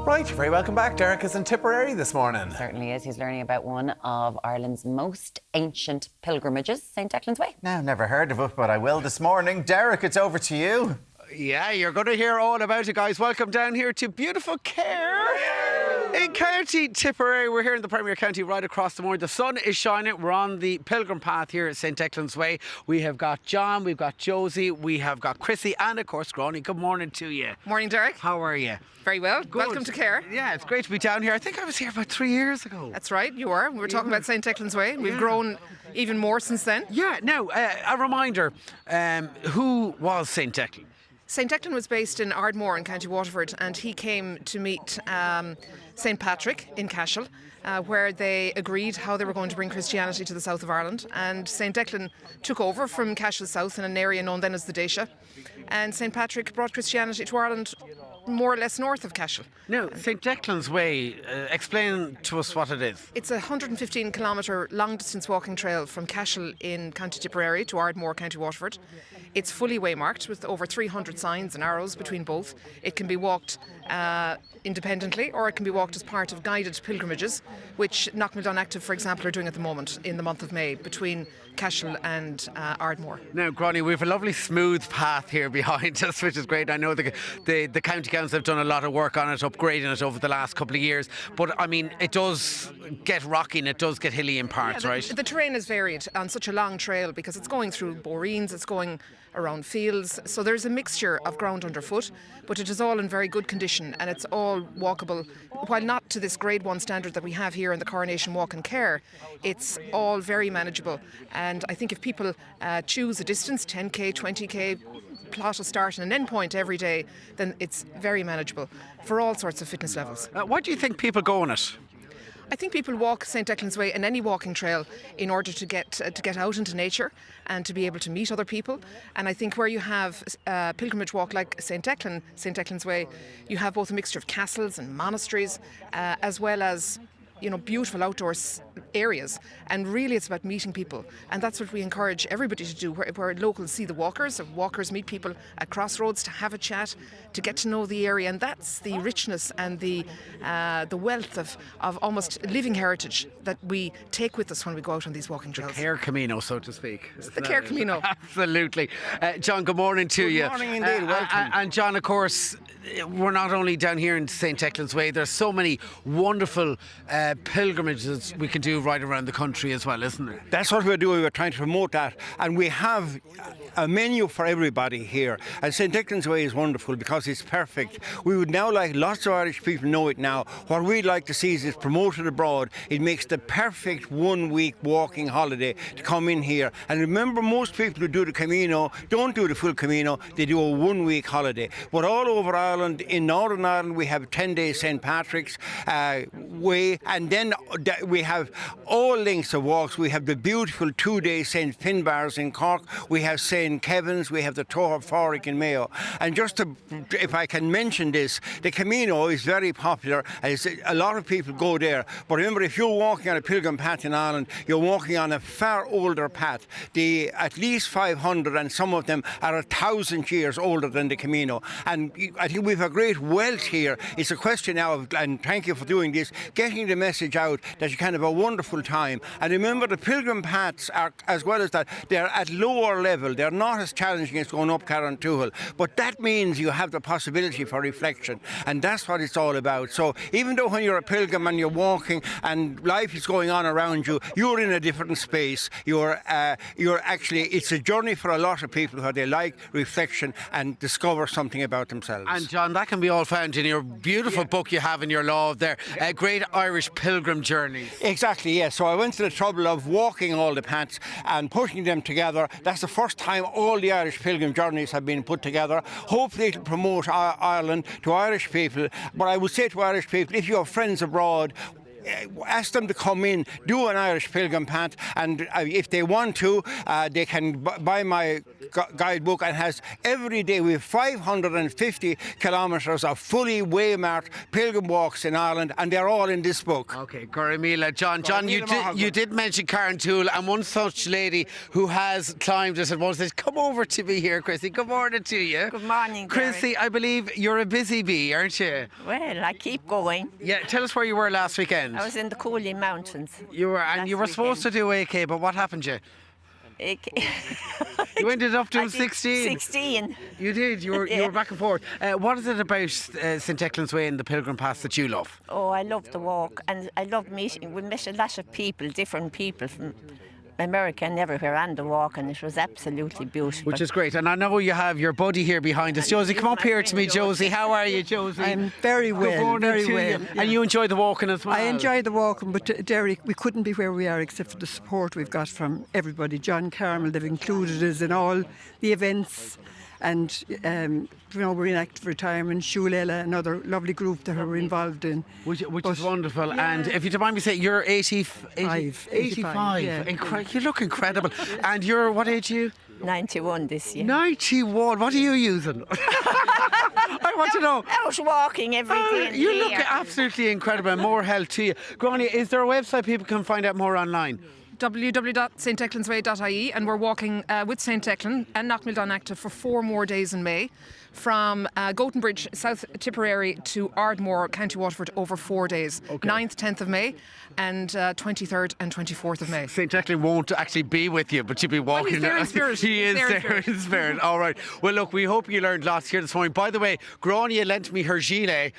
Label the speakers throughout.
Speaker 1: Right, you're very welcome back. Deric is in Tipperary this morning.
Speaker 2: Certainly is. He's learning about one of Ireland's most ancient pilgrimages, Saint Declan's Way.
Speaker 3: Now, never heard of it, but I will this morning. Deric, it's over to you.
Speaker 4: Yeah, you're going to hear all about it, guys. Welcome down here to beautiful Cahir in County Tipperary. We're here in the Premier County, right across the moor. The sun is shining. We're on the pilgrim path here at Saint Declan's Way. We have got John, we've got Josie, we have got Chrissy, and of course, Gráinne. Good morning to you.
Speaker 5: Morning, Deric.
Speaker 4: How are you?
Speaker 5: Very well.
Speaker 4: Good.
Speaker 5: Welcome to Cahir.
Speaker 4: Yeah, it's great to be down here. I think I was here about 3 years ago.
Speaker 5: That's right, you were. We were talking about St Declan's Way. We've grown even more since then.
Speaker 4: Yeah, now, a reminder, who was Saint Declan?
Speaker 5: Saint Declan was based in Ardmore in County Waterford, and he came to meet St Patrick in Cashel, where they agreed how they were going to bring Christianity to the south of Ireland. And St Declan took over from Cashel South in an area known then as the Dacia, and St Patrick brought Christianity to Ireland more or less north of Cashel.
Speaker 4: Now, St Declan's Way, explain to us what it is.
Speaker 5: It's a 115-kilometre long-distance walking trail from Cashel in County Tipperary to Ardmore, County Waterford. It's fully waymarked with over 300 signs and arrows between both. It can be walked independently, or it can be walked as part of guided pilgrimages, which Knockmildon Active, for example, are doing at the moment in the month of May between Cashel and Ardmore.
Speaker 4: Now, Gráinne, we have a lovely smooth path here behind us, which is great. I know the County Council have done a lot of work on it, upgrading it over the last couple of years. But, I mean, it does get rocky and it does get hilly in parts, right?
Speaker 5: The terrain is varied on such a long trail because it's going through boreens, it's going around fields. So there's a mixture of ground underfoot, but it is all in very good condition and it's all walkable. While not to this grade 1 standard that we have here in the Coronation Walk in Cahir, it's all very manageable. And I think if people choose a distance, 10k, 20k, plot a start and an end point every day, then it's very manageable for all sorts of fitness levels.
Speaker 4: What do you think people go on it?
Speaker 5: I think people walk St Declan's Way in any walking trail in order to get out into nature and to be able to meet other people. And I think where you have a pilgrimage walk like St Declan's Way, you have both a mixture of castles and monasteries, as well as beautiful outdoor areas, and really it's about meeting people, and that's what we encourage everybody to do, where locals see the walkers, and walkers meet people at crossroads to have a chat, to get to know the area, and that's the richness and the wealth of almost living heritage that we take with us when we go out on these walking trails.
Speaker 4: The Cahir Camino, so to speak.
Speaker 5: It's the Cahir Camino.
Speaker 4: Absolutely. John, good morning to you.
Speaker 3: Good morning indeed, welcome.
Speaker 4: And John, of course, we're not only down here in St Declan's Way, there's so many wonderful pilgrimages we can do right around the country as well, isn't there?
Speaker 6: That's what we're doing. We're trying to promote that, and we have a menu for everybody here. And St Declan's Way is wonderful because it's perfect. We would now like lots of Irish people know it now. What we'd like to see is it's promoted abroad. It makes the perfect 1 week walking holiday to come in here. And remember, most people who do the Camino don't do the full Camino. They do a 1 week holiday. But all over Ireland, in Northern Ireland, we have 10-day St Patrick's Way, and then we have all lengths of walks. We have the beautiful 2-day St Finbarr's in Cork. We have St Kevin's. We have the Tour Foric in Mayo. And just to, if I can mention this, the Camino is very popular. A lot of people go there. But remember, if you're walking on a pilgrim path in Ireland, you're walking on a far older path. At least 500, and some of them are 1,000 years older than the Camino. And I think we've a great wealth here. It's a question now of, and thank you for doing this, getting the message out that you can have a wonderful time. And remember, the pilgrim paths are, as well as that, they're at lower level. They're not as challenging as going up Carrauntoohil. But that means you have the possibility for reflection. And that's what it's all about. So even though when you're a pilgrim and you're walking and life is going on around you, you're in a different space. You're actually, it's a journey for a lot of people where they like reflection and discover something about themselves.
Speaker 4: And John, that can be all found in your beautiful book you have in your law there, Great Irish Pilgrim Journeys.
Speaker 6: Exactly, yes. So I went to the trouble of walking all the paths and putting them together. That's the first time all the Irish pilgrim journeys have been put together. Hopefully it'll promote Ireland to Irish people. But I would say to Irish people, if you have friends abroad, ask them to come in, do an Irish pilgrim path, and if they want to, they can buy my guidebook and has every day. We have 550 kilometres of fully waymarked pilgrim walks in Ireland, and they're all in this book.
Speaker 4: Okay, Goramila. John, you did mention Karen Toole, and one such lady who has climbed it and says, come over to me here, Chrissy. Good morning to you.
Speaker 7: Good morning,
Speaker 4: Chrissy, I believe you're a busy bee, aren't you?
Speaker 7: Well, I keep going.
Speaker 4: Yeah, tell us where you were last weekend.
Speaker 7: I was in the Cooley Mountains.
Speaker 4: You were supposed to do AK, but what happened to you? You ended up doing 16.
Speaker 7: 16.
Speaker 4: You did. You were back and forth. What is it about St Declan's Way and the Pilgrim Pass that you love?
Speaker 7: Oh, I love the walk, and I love meeting. We met a lot of people, different people from America and everywhere on the walk, and it was absolutely beautiful.
Speaker 4: Which is great. And I know you have your buddy here behind us. Josie, come up here to me, Josie. How are you, Josie?
Speaker 8: I'm very well.
Speaker 4: Good morning
Speaker 8: very
Speaker 4: to
Speaker 8: well.
Speaker 4: you.
Speaker 8: Yeah.
Speaker 4: And you enjoy the walking as well?
Speaker 8: I enjoy the walking, but Deric, we couldn't be where we are except for the support we've got from everybody. John Carmel, they've included us in all the events. And, we're in active retirement. Shulela, another lovely group that we're involved in.
Speaker 4: Which is wonderful. Yeah. And if you don't mind me saying, you're 85.
Speaker 8: 85, yeah.
Speaker 4: You look incredible. And you're, what age are you?
Speaker 7: 91 this year.
Speaker 4: 91. What are you using? I want to know.
Speaker 7: I was walking every day.
Speaker 4: You look absolutely incredible. More health to you. Granny, is there a website people can find out more online?
Speaker 5: www.stdeclansway.ie, and we're walking with Saint Declan and Knockmildon Active for 4 more days in May, from Gotenbridge, South Tipperary to Ardmore, County Waterford, over 4 days. Okay. 9th, 10th of May and 23rd and 24th of May.
Speaker 4: St Declan won't actually be with you, but you'll be walking.
Speaker 5: He's there in spirit.
Speaker 4: He is there in spirit. All right. Well, look, we hope you learned lots here this morning. By the way, Grania lent me her gilet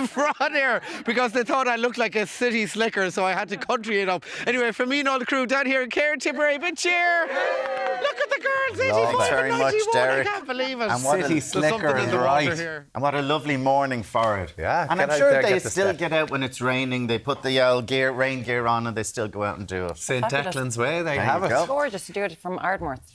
Speaker 4: from here because they thought I looked like a city slicker, so I had to country it up. Anyway, from me and all the crew down here in Cahir, Tipperary, big cheer. Look at the girls, 85
Speaker 3: Thanks very much,
Speaker 4: I
Speaker 3: Derek.
Speaker 4: can't believe it.
Speaker 3: And what
Speaker 1: City slicker is right.
Speaker 3: And what a lovely morning for it.
Speaker 1: Yeah,
Speaker 3: and
Speaker 1: get
Speaker 3: I'm
Speaker 1: out
Speaker 3: sure
Speaker 1: there,
Speaker 3: they
Speaker 1: get the
Speaker 3: still
Speaker 1: step.
Speaker 3: get out when it's raining. They put the rain gear on and they still go out and do it.
Speaker 1: St
Speaker 2: Fabulous.
Speaker 1: Declan's Way, there you
Speaker 3: There
Speaker 1: have
Speaker 3: you
Speaker 1: it.
Speaker 3: go.
Speaker 2: Gorgeous to do it from Ardmore. It's